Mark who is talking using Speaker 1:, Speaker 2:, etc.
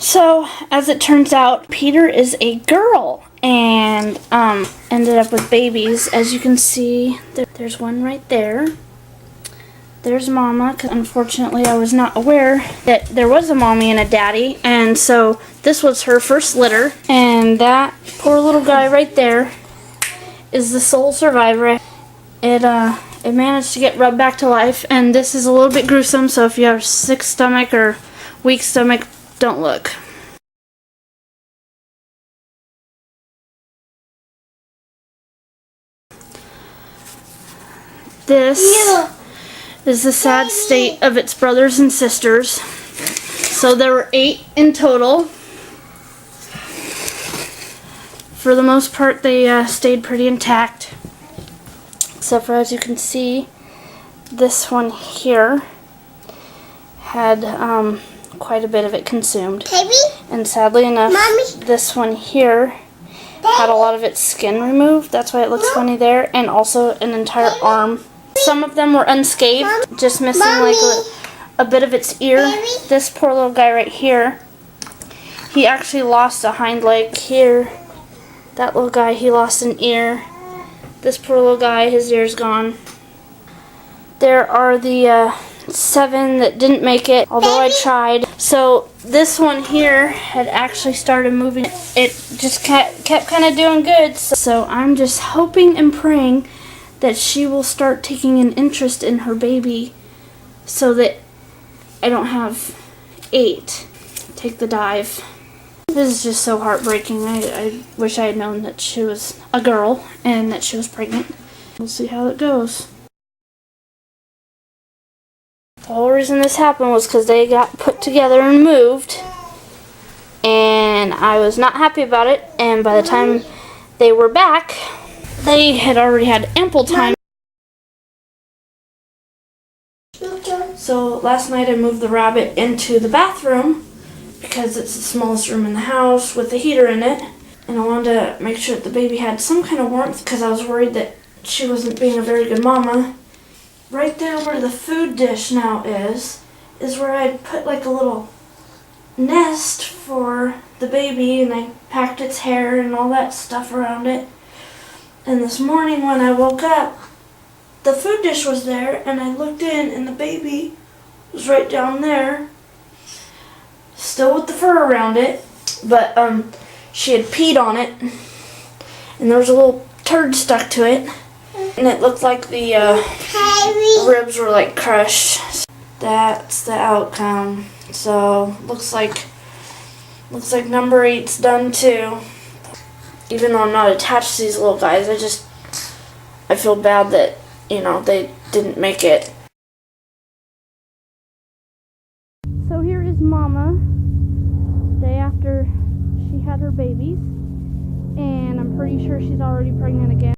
Speaker 1: So, as it turns out, Peter is a girl and ended up with babies. As you can see, there's one right there. There's Mama, because unfortunately I was not aware that there was a mommy and a daddy, and so this was her first litter. And that poor little guy right there is the sole survivor. It managed to get rubbed back to life, and this is a little bit gruesome, so if you have a sick stomach or weak stomach, don't look. This is the sad state of its brothers and sisters. So there were 8 in total. For the most part, they stayed pretty intact. Except for, as you can see, this one here had quite a bit of it consumed.
Speaker 2: Baby?
Speaker 1: And sadly enough,
Speaker 2: Mommy?
Speaker 1: this one here had a lot of its skin removed. That's why it looks funny there. And also an entire arm. Some of them were unscathed, just missing like a bit of its ear. This poor little guy right here, he actually lost a hind leg here. That little guy, he lost an ear. This poor little guy, his ear's gone. There are the 7 that didn't make it, although I tried. So this one here had actually started moving. It just kept kind of doing good. So I'm just hoping and praying that she will start taking an interest in her baby so that I don't have 8 take the dive. This is just so heartbreaking. I wish I had known that she was a girl and that she was pregnant. We'll see how it goes. The whole reason this happened was because they got put together and moved, and I was not happy about it, and by the time they were back, they had already had ample time. So last night I moved the rabbit into the bathroom because it's the smallest room in the house with the heater in it, and I wanted to make sure that the baby had some kind of warmth because I was worried that she wasn't being a very good mama. Right there where the food dish now is where I put like a little nest for the baby, and I packed its hair and all that stuff around it. And this morning when I woke up, the food dish was there, and I looked in and the baby was right down there, still with the fur around it, but she had peed on it, and there was a little turd stuck to it, and it looked like the ribs were like crushed. That's the outcome. So looks like number 8's done too. Even though I'm not attached to these little guys, I feel bad that, you know, they didn't make it. So here is Mama, day after she had her babies, and I'm pretty sure she's already pregnant again.